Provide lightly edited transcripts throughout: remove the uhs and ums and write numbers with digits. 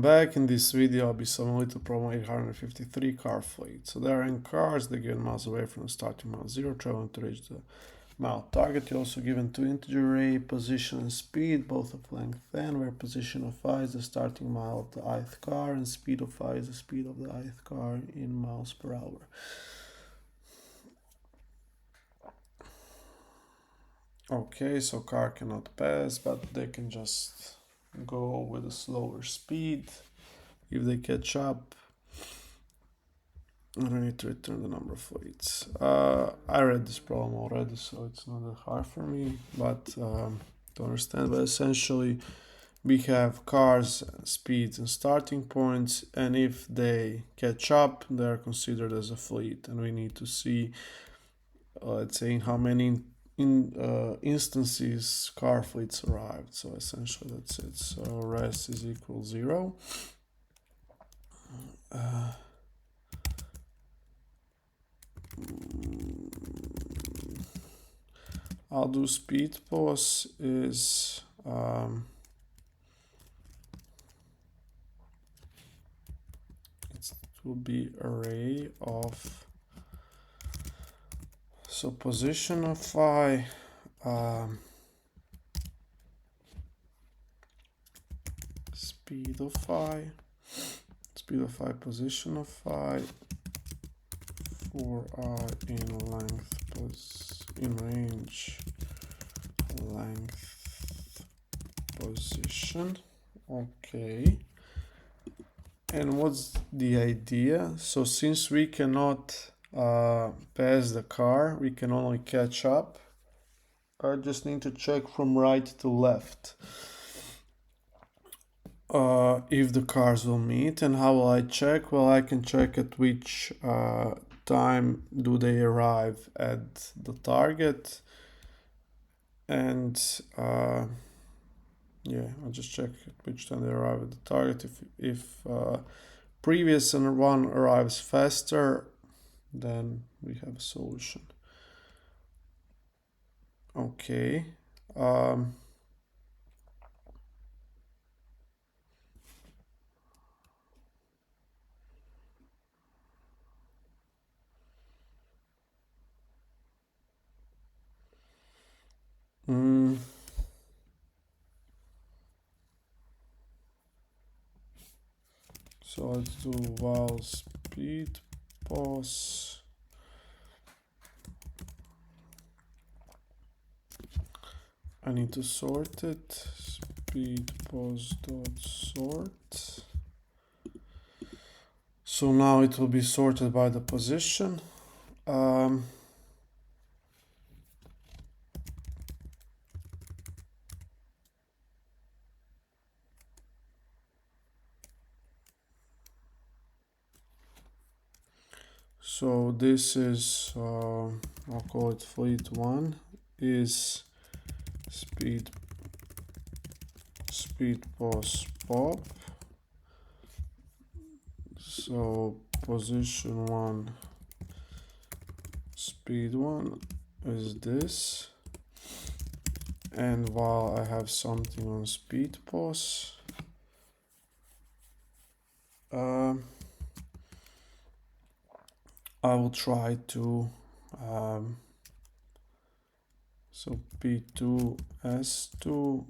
Back in this video, I'll be solving little problem 853 car fleet. So there are in cars, they're given miles away from the starting mile 0, traveling to reach the mile target. You're also given two integer array, position and speed, both of length n, where position of I is the starting mile of the ith car and speed of I is the speed of the ith car in miles per hour. Okay, so car cannot pass, but they can just go with a slower speed. If they catch up, I don't need to return the number of fleets. I read this problem already, so it's not that hard for me, but to understand. But essentially, we have cars, speeds, and starting points, and if they catch up, they are considered as a fleet, and we need to see, let's say, in how many instances car fleets arrived. So essentially, that's it. So res is equal 0. I'll do speed pos is it will be array of, so position of I, speed of I, position of I, for I in length, in range, length, position. Okay. And what's the idea? So since we cannot pass the car, we can only catch up. I just need to check from right to left if the cars will meet. And how will I check? Well, I can check at which time do they arrive at the target, and yeah, I'll just check at which time they arrive at the target. If previous one arrives faster, then we have a solution. Okay. So let's do while speed pos I need to sort it. Speed pos dot sort. So now it will be sorted by the position. So this is, I'll call it fleet 1, is speed pos pop. So position 1, speed 1 is this. And while I have something on speed pos, I will try to so p2 s2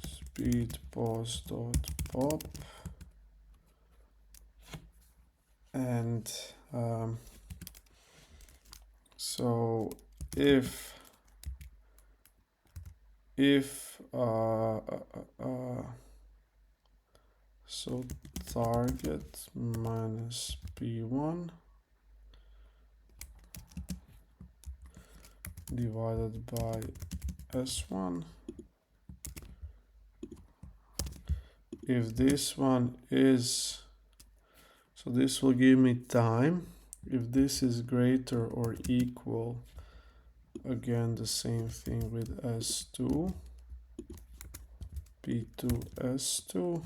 speed pos dot pop, and so if so target minus p1 divided by s1, if this one is, so this will give me time. If this is greater or equal, again the same thing with s2, p2 s2,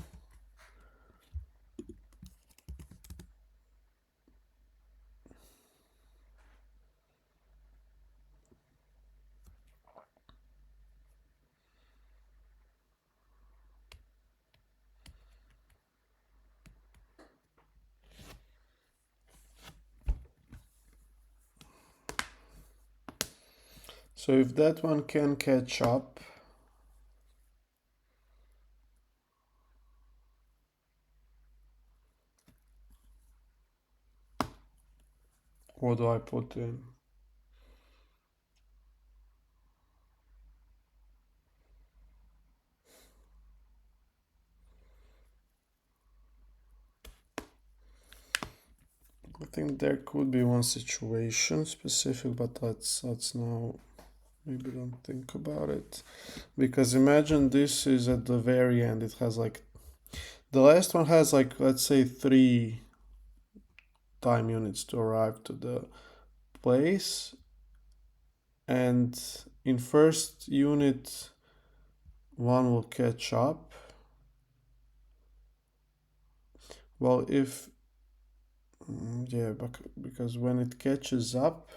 So if that one can catch up, what do I put in? I think there could be one situation specific, but let's now maybe don't think about it. Because imagine this is at the very end. It has like, the last one has like, let's say 3 time units to arrive to the place. And in first unit, one will catch up. Well, if, yeah, because when it catches up,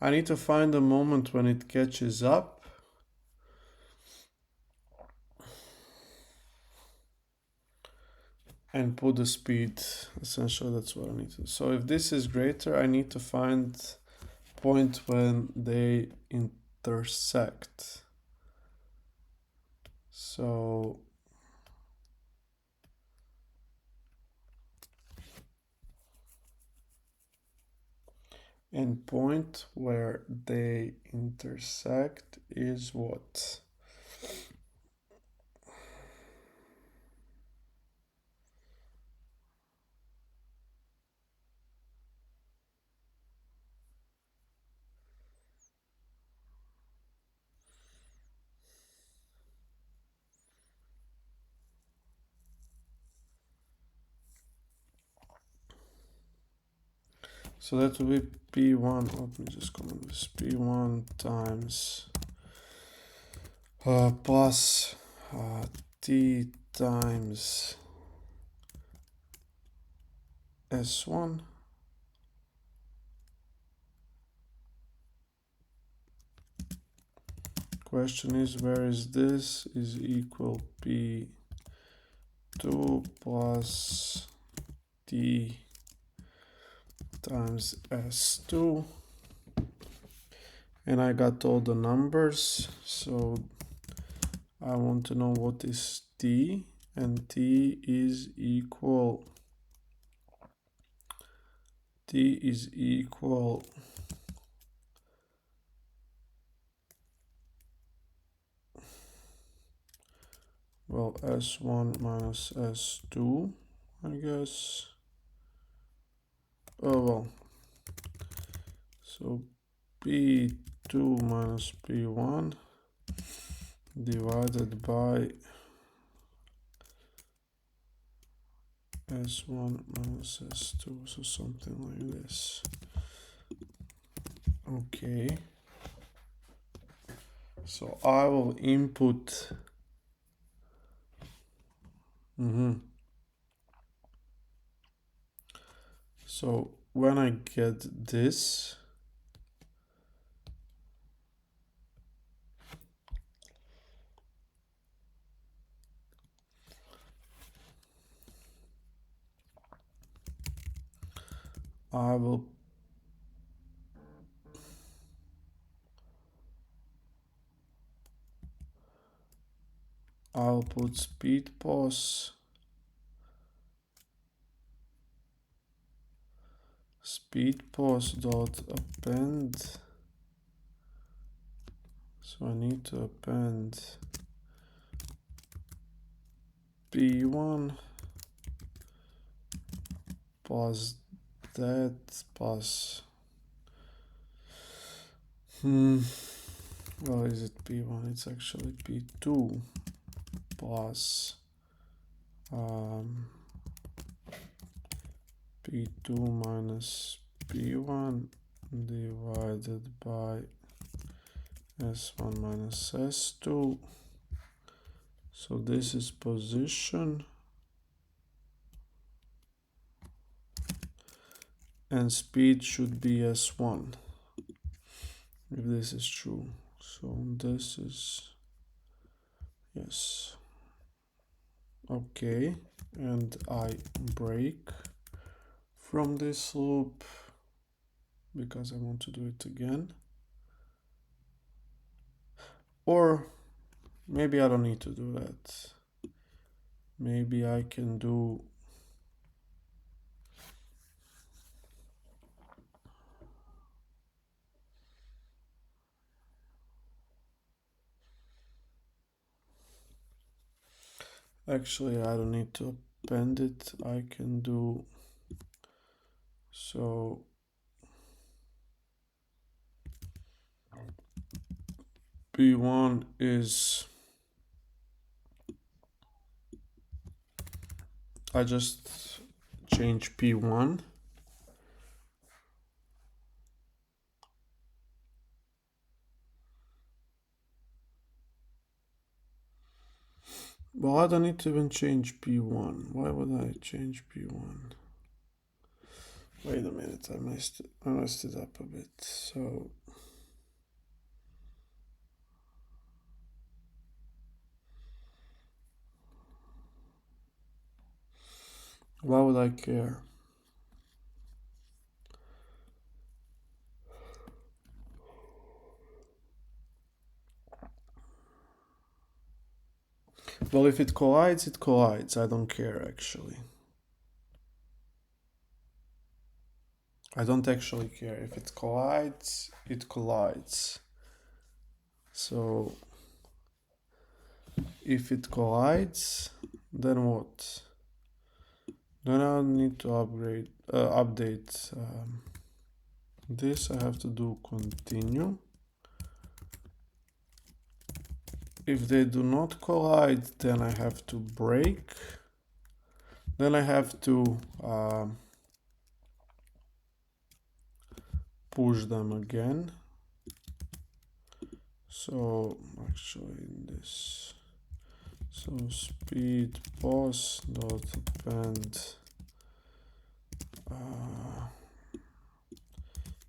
I need to find a moment when it catches up. And put the speed. Essentially, that's what I need to. So if this is greater, I need to find point when they intersect. So and point where they intersect is what? So that will be P1. Let me just comment this. P1 times plus T times S1. Question is, where is this is equal P2 plus T times S2, and I got all the numbers, so I want to know what is T, and T is equal well, S1 minus S2, I guess. Oh well, so P2 minus P1 divided by S1 minus S2, so something like this. Okay, so I will input so when I get this, I'll put speed pause dot append. So I need to append P1 plus that plus well, is it P1? It's actually P2 plus P2 minus P1 divided by S1 minus S2. So this is position, and speed should be S1 if this is true. So this is, yes, okay, and I break from this loop. because I want to do it again. Or maybe I don't need to do that. Maybe I can do actually I don't need to append it. I can do so P1 is I just change P1. Well, I don't need to even change P1. Why would I change P1? Wait a minute, I messed it up a bit. So why would I care? Well, if it collides, it collides. I don't care actually. I don't actually care. If it collides, it collides. So if it collides, then what? Then I need to update this. I have to do continue. If they do not collide, then I have to break. Then I have to push them again. So actually this, so speed pos dot append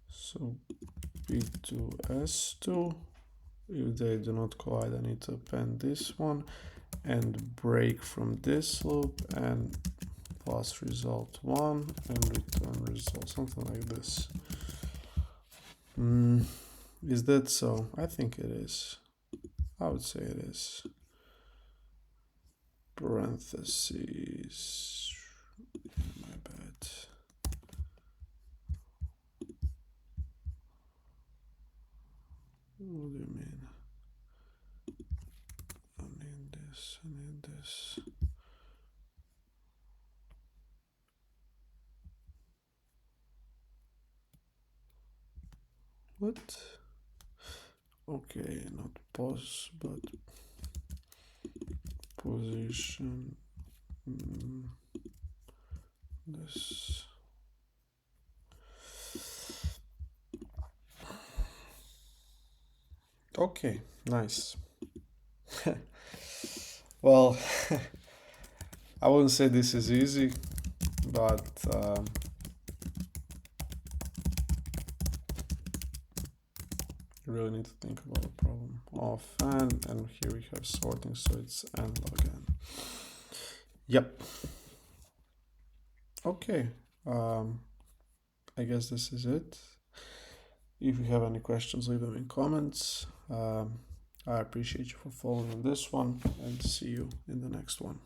so p2 s2. If they do not collide, I need to append this one and break from this loop and pass result 1 and return result, something like this. Is that so? I think it is. I would say it is. Parentheses. My bad. What do you mean? I need this, I need this. What? Okay, not pos, but position. This. Okay, nice. Well, I wouldn't say this is easy, but you really need to think about the problem of and here we have sorting, so it's n log n. Yep. Okay, I guess this is it. If you have any questions, leave them in comments. I appreciate you for following this one and see you in the next one.